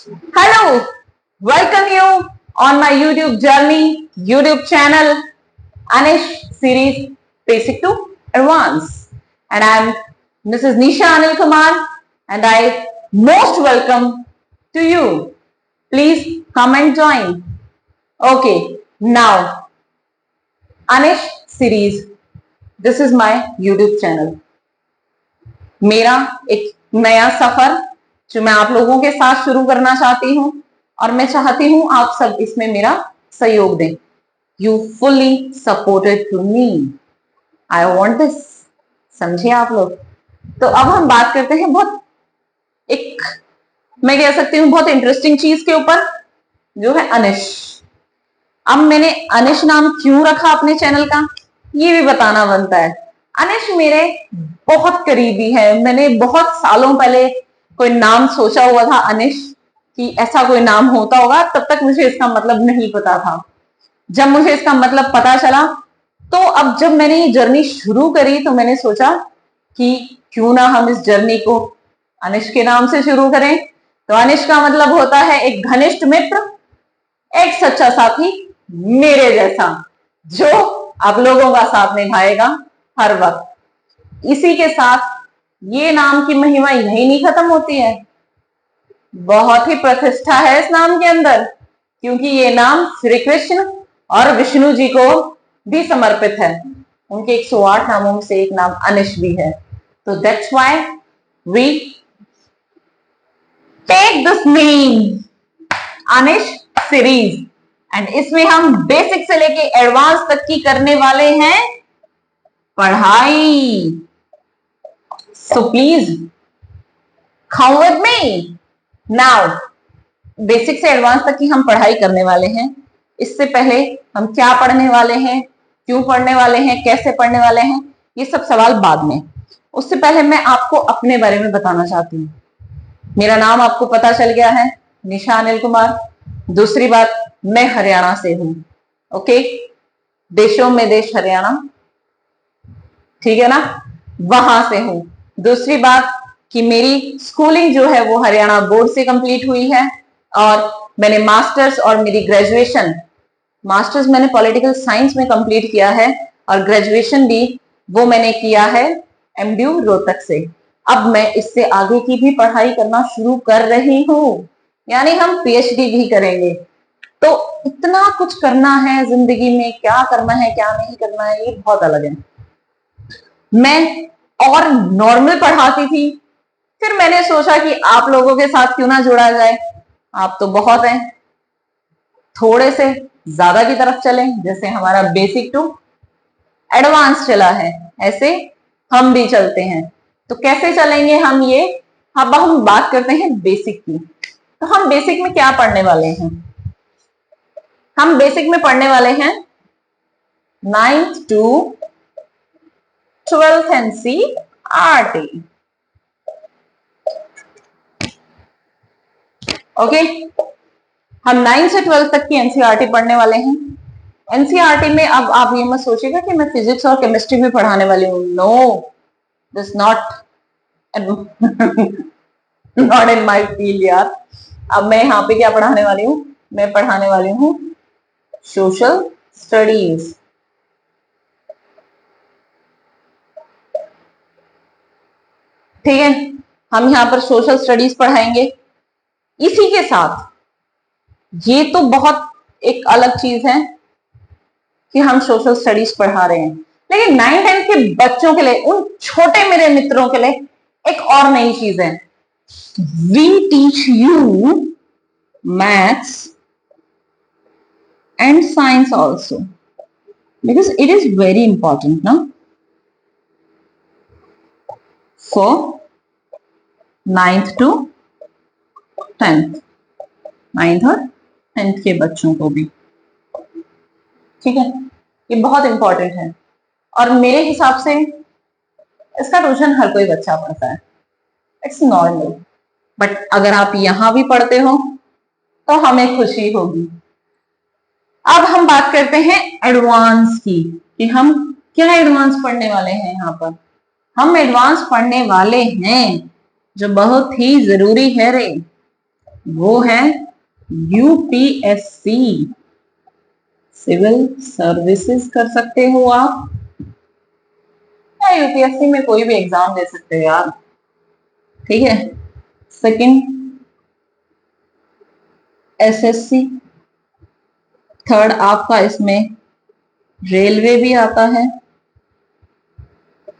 Hello, welcome you on my YouTube journey, YouTube channel, Anish series Basic to Advanced. And I'm Mrs. Nisha Anil Kumar and I most welcome to you. Please come and join. Okay, now Anish series. This is my YouTube channel. मेरा एक नया सफर जो मैं आप लोगों के साथ शुरू करना चाहती हूँ और मैं चाहती हूँ आप सब इसमें मेरा सहयोग दें. You fully supported to me. I want this. समझे आप लोग. तो अब हम बात करते हैं बहुत एक मैं कह सकती हूँ बहुत इंटरेस्टिंग चीज के ऊपर जो है अनिश. अब मैंने अनिश नाम क्यों रखा अपने चैनल का ये भी बताना बनता है. अनिश मेरे बहुत करीबी है. मैंने बहुत सालों पहले कोई नाम सोचा हुआ था अनिश कि ऐसा कोई नाम होता होगा. तब तक मुझे इसका मतलब नहीं पता था. जब मुझे इसका मतलब पता चला तो अब जब मैंने ये जर्नी शुरू करी तो मैंने सोचा कि क्यों ना हम इस जर्नी को अनिश के नाम से शुरू करें. तो अनिश का मतलब होता है एक घनिष्ठ मित्र, एक सच्चा साथी, मेरे जैसा जो आप लोगों का साथ निभाएगा हर वक्त. इसी के साथ ये नाम की महिमा यही नहीं खत्म होती है. बहुत ही प्रतिष्ठा है इस नाम के अंदर क्योंकि ये नाम श्री कृष्ण और विष्णु जी को भी समर्पित है. उनके 108 नामों में से एक नाम अनिश भी है. तो that's why we take this name Anish series. And इसमें हम बेसिक से लेके एडवांस तक की करने वाले हैं पढ़ाई. So please come with me. Now basic से एडवांस तक की हम पढ़ाई करने वाले हैं. इससे पहले हम क्या पढ़ने वाले हैं, क्यों पढ़ने वाले हैं, कैसे पढ़ने वाले हैं, ये सब सवाल बाद में. उससे पहले मैं आपको अपने बारे में बताना चाहती हूँ. मेरा नाम आपको पता चल गया है, निशा अनिल कुमार. दूसरी बात, मैं हरियाणा से हूं. ओके, देशों में देश हरियाणा, ठीक है ना, वहां से हूं. दूसरी बात कि मेरी स्कूलिंग जो है वो हरियाणा बोर्ड से कंप्लीट हुई है और मैंने मास्टर्स और मेरी ग्रेजुएशन, मास्टर्स मैंने पॉलिटिकल साइंस में कंप्लीट किया है और ग्रेजुएशन भी वो मैंने किया है एमडीयू रोहतक से. अब मैं इससे आगे की भी पढ़ाई करना शुरू कर रही हूँ, यानी हम पीएचडी भी करेंगे. तो इतना कुछ करना है जिंदगी में, क्या करना है क्या नहीं करना है ये बहुत अलग है. मैं और नॉर्मल पढ़ाती थी, फिर मैंने सोचा कि आप लोगों के साथ क्यों ना जुड़ा जाए. आप तो बहुत हैं, थोड़े से ज्यादा की तरफ चलें. जैसे हमारा बेसिक टू एडवांस चला है ऐसे हम भी चलते हैं. तो कैसे चलेंगे हम ये, अब हम बात करते हैं बेसिक की. तो हम बेसिक में क्या पढ़ने वाले हैं. हम बेसिक में पढ़ने वाले हैं 9th to 12th NCERT. Okay, हम 9 से 12 तक की एनसीईआरटी पढ़ने वाले हैं. एनसीईआरटी में अब आप ये मत सोचिएगा कि मैं फिजिक्स और केमिस्ट्री भी पढ़ाने वाली हूँ. No, this not in my field यार. अब मैं यहाँ पे क्या पढ़ाने वाली हूँ, मैं पढ़ाने वाली हूँ सोशल स्टडीज. ठीक है, हम यहाँ पर सोशल स्टडीज पढ़ाएंगे. इसी के साथ ये तो बहुत एक अलग चीज है कि हम सोशल स्टडीज पढ़ा रहे हैं, लेकिन 9th-10th के बच्चों के लिए, उन छोटे मेरे मित्रों के लिए एक और नई चीज है. We teach you maths and science also because it is very important ना for 9th to 10th, 9th और 10th के बच्चों को भी. ठीक है, ये बहुत इंपॉर्टेंट है और मेरे हिसाब से इसका ट्यूशन हर कोई बच्चा पढ़ता है. It's normal. बट अगर आप यहां भी पढ़ते हो तो हमें खुशी होगी. अब हम बात करते हैं एडवांस की कि हम क्या एडवांस पढ़ने वाले हैं. यहाँ पर हम एडवांस पढ़ने वाले हैं जो बहुत ही जरूरी है रे. वो है यूपीएससी, सिविल सर्विसेज कर सकते हो आप, या यूपीएससी में कोई भी एग्जाम दे सकते हो यार, ठीक है। सेकंड एसएससी, थर्ड आपका इसमें रेलवे भी आता है,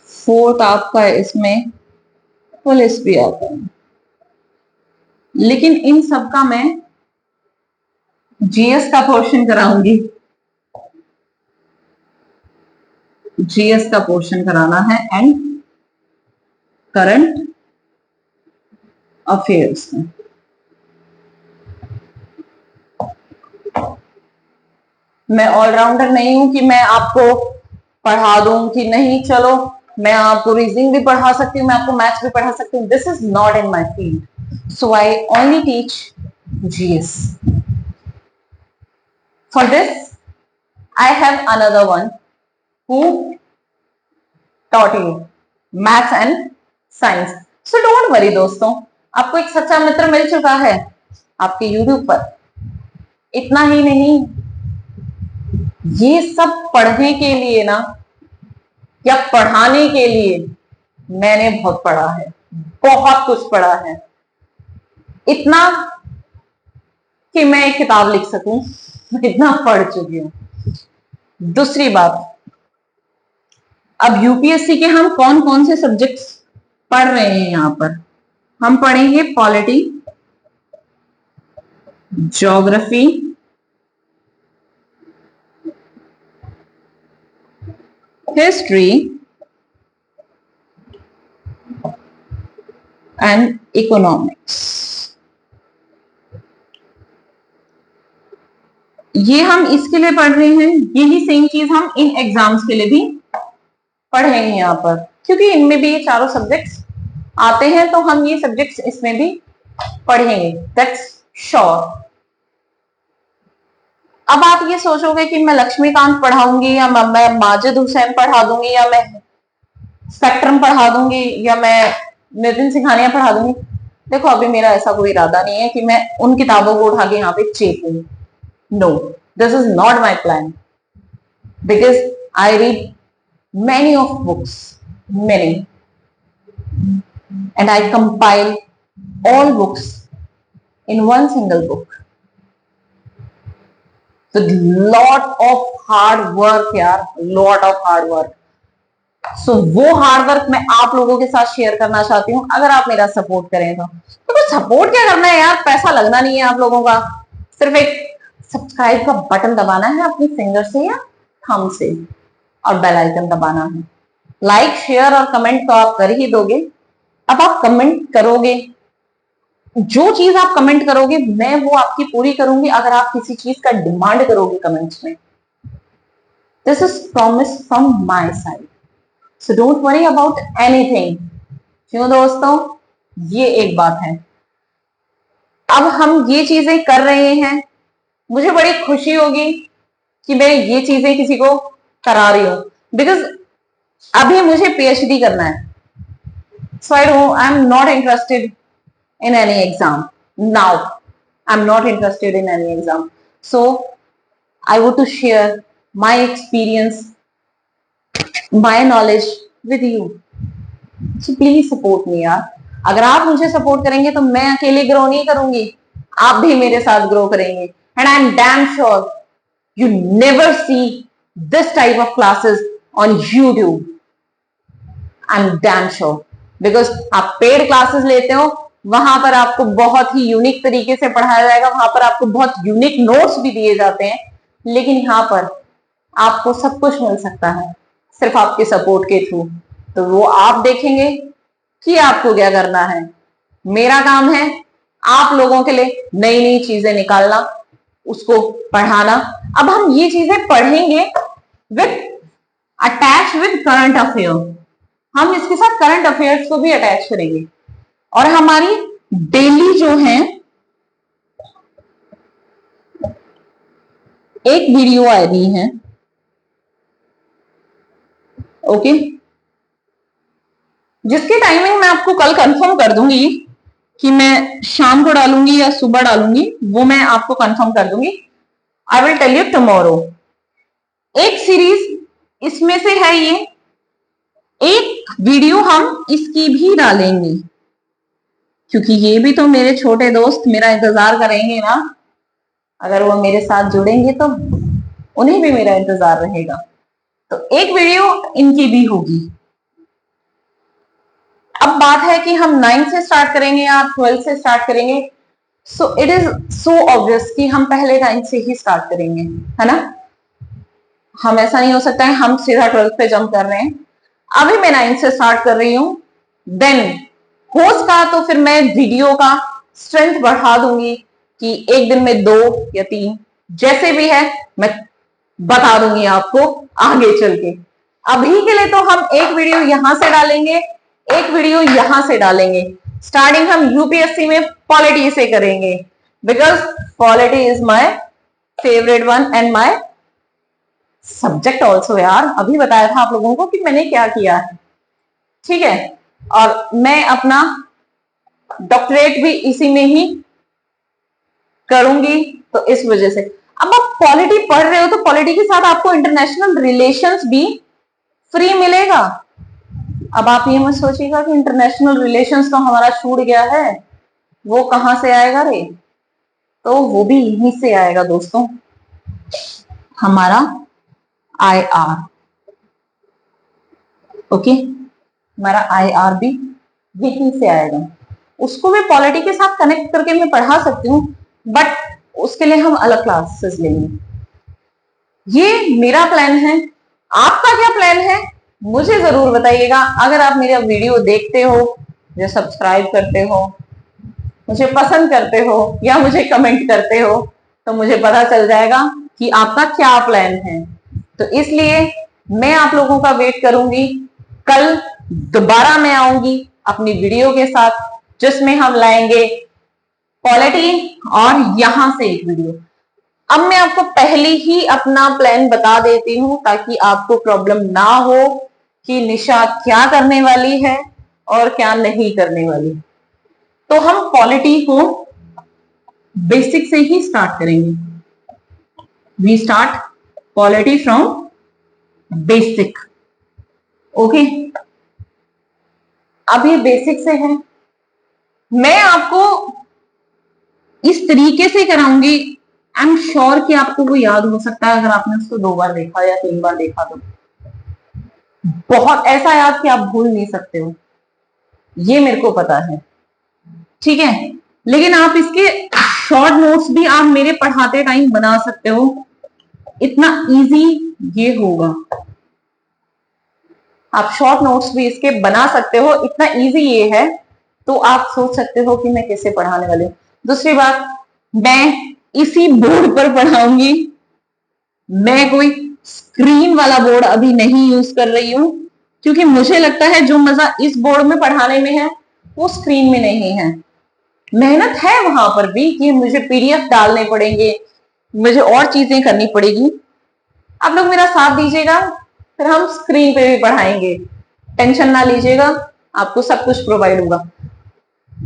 फोर्थ आपका इसमें पुलिस भी आता है। लेकिन इन सब का मैं जीएस का पोर्शन कराऊंगी, जीएस का पोर्शन कराना है एंड करंट अफेयर्स में। मैं ऑलराउंडर नहीं हूं कि मैं आपको पढ़ा दूं कि नहीं, चलो मैं आपको रीजनिंग भी पढ़ा सकती हूँ, मैं आपको मैथ्स भी पढ़ा सकती हूँ। This is not in my field, so I only teach GS. For this I have another one who taught you maths and science. So don't worry दोस्तों, आपको एक सच्चा मित्र मिल चुका है आपके YouTube पर। इतना ही नहीं, ये सब पढ़ने के लिए ना, या पढ़ाने के लिए मैंने बहुत पढ़ा है, बहुत कुछ पढ़ा है, इतना कि मैं एक किताब लिख सकूं, इतना पढ़ चुकी हूं। दूसरी बात, अब यूपीएससी के हम कौन कौन से सब्जेक्ट्स पढ़ रहे हैं यहां पर, हम पढ़ेंगे polity, geography, history and economics. ये हम इसके लिए पढ़ रहे हैं, यही सेम चीज हम इन एग्जाम्स के लिए भी पढ़ेंगे यहां पर, क्योंकि इनमें भी ये चारों सब्जेक्ट्स आते हैं, तो हम ये सब्जेक्ट्स इसमें भी पढ़ेंगे, दैट्स श्योर। अब आप ये सोचोगे कि मैं लक्ष्मीकांत पढ़ाऊंगी, या मैं माजिद हुसैन पढ़ा दूंगी, या मैं स्पेक्ट्रम पढ़ा दूंगी, या मैं नितिन सिंघानिया पढ़ा दूंगी। देखो अभी मेरा ऐसा कोई इरादा नहीं है कि मैं उन किताबों को उठा के यहाँ पे चेपूं। No, this is not my plan, because I read many of books, many, and I compile all books in one single book with lot of hard work यार, lot of hard work. So वो hard work मैं आप लोगों के साथ share करना चाहती हूँ, अगर आप मेरा सपोर्ट करें तो सपोर्ट क्या करना है यार, पैसा लगना नहीं है आप लोगों का, सिर्फ एक सब्सक्राइब का बटन दबाना है अपनी फिंगर से या थंब से, और बेल आइकन दबाना है। लाइक शेयर और कमेंट तो आप कर ही दोगे। अब आप कमेंट करोगे, जो चीज आप कमेंट करोगे मैं वो आपकी पूरी करूंगी, अगर आप किसी चीज का डिमांड करोगे कमेंट्स में। This is promise from my side, so don't worry about anything. क्यों दोस्तों, ये एक बात है। अब हम ये चीजें कर रहे हैं, मुझे बड़ी खुशी होगी कि मैं ये चीजें किसी को करा रही हूं, बिकॉज अभी मुझे पीएचडी करना है, so I'm not interested in any exam now. I'm not interested in any exam, so I want to share my experience, my knowledge with you, so please support me यार। अगर आप मुझे support करेंगे तो मैं अकेले ग्रो नहीं करूंगी, आप भी मेरे साथ ग्रो करेंगे, and I'm damn sure you never see this type of classes on YouTube. I'm damn sure, because आप पेड क्लासेस लेते हो, वहां पर आपको बहुत ही यूनिक तरीके से पढ़ाया जाएगा, वहां पर आपको बहुत यूनिक नोट्स भी दिए जाते हैं, लेकिन यहाँ पर आपको सब कुछ मिल सकता है सिर्फ आपके सपोर्ट के थ्रू। तो वो आप देखेंगे कि आपको क्या करना है। मेरा काम है आप लोगों के लिए नई नई चीजें निकालना, उसको पढ़ाना। अब हम ये चीजें पढ़ेंगे with attach with current affair, हम इसके साथ करंट अफेयर्स को भी अटैच करेंगे, और हमारी डेली जो है एक वीडियो आएगी है, ओके, जिसकी टाइमिंग मैं आपको कल कंफर्म कर दूंगी कि मैं शाम को डालूंगी या सुबह डालूंगी, वो मैं आपको कंफर्म कर दूंगी। I will tell you tomorrow. एक सीरीज इसमें से है ये, एक वीडियो हम इसकी भी डालेंगे, क्योंकि ये भी तो मेरे छोटे दोस्त मेरा इंतजार करेंगे ना। अगर वो मेरे साथ जुड़ेंगे तो उन्हें भी मेरा इंतजार रहेगा। तो एक वीडियो इनकी भी होगी। अब बात है कि हम 9th से स्टार्ट करेंगे या 12th से स्टार्ट करेंगे। So it is so obvious कि हम पहले 9th से ही स्टार्ट करेंगे, है ना। हम ऐसा नहीं हो सकता है हम सीधा 12th पे जंप कर रहे हैं। अभी मैं 9th से स्टार्ट कर रही हूं, देन होस्ट का तो फिर मैं वीडियो का स्ट्रेंथ बढ़ा दूंगी कि एक दिन में 2 या 3 जैसे भी है मैं बता दूंगी आपको आगे चल के। अभी के लिए तो हम एक वीडियो यहां से डालेंगे, एक वीडियो यहां से डालेंगे। स्टार्टिंग हम यूपीएससी में पॉलिटी से करेंगे, because polity is my favourite one and my subject also. यार अभी बताया था आप लोगों को कि मैंने क्या किया है, ठीक है। और मैं अपना डॉक्टरेट भी इसी में ही करूंगी, तो इस वजह से। अब आप पॉलिटी पढ़ रहे हो तो पॉलिटी के साथ आपको इंटरनेशनल रिलेशंस भी फ्री मिलेगा। अब आप ये मत सोचिएगा कि इंटरनेशनल रिलेशंस तो हमारा छूट गया है, वो कहां से आएगा रे। तो वो भी यहीं से आएगा दोस्तों, हमारा IR। ओके, हमारा IR भी यहीं से आएगा। उसको भी पॉलिटी के साथ कनेक्ट करके मैं पढ़ा सकती हूँ, बट उसके लिए हम अलग क्लासेस लेंगे। ये मेरा प्लान है। आपका क्या प्लान है मुझे जरूर बताइएगा। अगर आप मेरा वीडियो देखते हो, मुझे सब्सक्राइब करते हो, मुझे पसंद करते हो या मुझे कमेंट करते हो, तो मुझे पता चल जाएगा कि आपका क्या प्लान है। तो इसलिए मैं आप लोगों का वेट करूंगी। कल दोबारा मैं आऊंगी अपनी वीडियो के साथ, जिसमें हम लाएंगे पॉलिटी और यहां से एक वीडियो। अब मैं आपको पहले ही अपना प्लान बता देती हूं ताकि आपको प्रॉब्लम ना हो कि निशा क्या करने वाली है और क्या नहीं करने वाली। तो हम पॉलिटी को बेसिक से ही स्टार्ट करेंगे। We start polity from basic. Okay, अब ये बेसिक से है। मैं आपको इस तरीके से कराऊंगी, आई एम श्योर कि आपको वो याद हो सकता है अगर आपने उसको 2 बार देखा या 3 बार देखा तो। बहुत ऐसा याद कि आप भूल नहीं सकते हो, ये मेरे को पता है, ठीक है। लेकिन आप इसके शॉर्ट नोट्स भी आप मेरे पढ़ाते टाइम बना सकते हो, इतना इजी ये होगा। आप शॉर्ट नोट्स भी इसके बना सकते हो, इतना इजी ये है। तो आप सोच सकते हो कि मैं कैसे पढ़ाने वाली हूँ। दूसरी बात, मैं इसी बोर्ड पर पढ़ाऊंगी। मैं कोई स्क्रीन वाला बोर्ड अभी नहीं यूज कर रही हूं, क्योंकि मुझे लगता है जो मजा इस बोर्ड में पढ़ाने में है वो स्क्रीन में नहीं है। मेहनत है वहां पर भी कि मुझे PDF डालने पड़ेंगे, मुझे और चीजें करनी पड़ेगी। आप लोग मेरा साथ दीजिएगा, फिर हम स्क्रीन पे भी पढ़ाएंगे। टेंशन ना लीजिएगा, आपको सब कुछ प्रोवाइड होगा।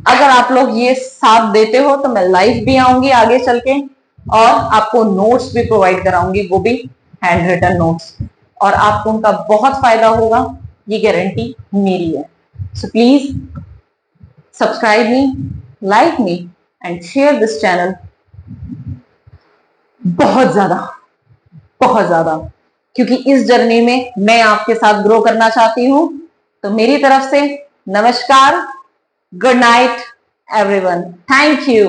अगर आप लोग ये साथ देते हो तो मैं लाइव भी आऊंगी आगे चल के, और आपको नोट्स भी प्रोवाइड कराऊंगी, वो भी हैंड रिटन नोट्स, और आपको उनका बहुत फायदा होगा, ये गारंटी मेरी है। So please subscribe me, like me and share this channel बहुत ज्यादा, क्योंकि इस जर्नी में मैं आपके साथ ग्रो करना चाहती हूं। तो मेरी तरफ से नमस्कार, good night everyone, thank you.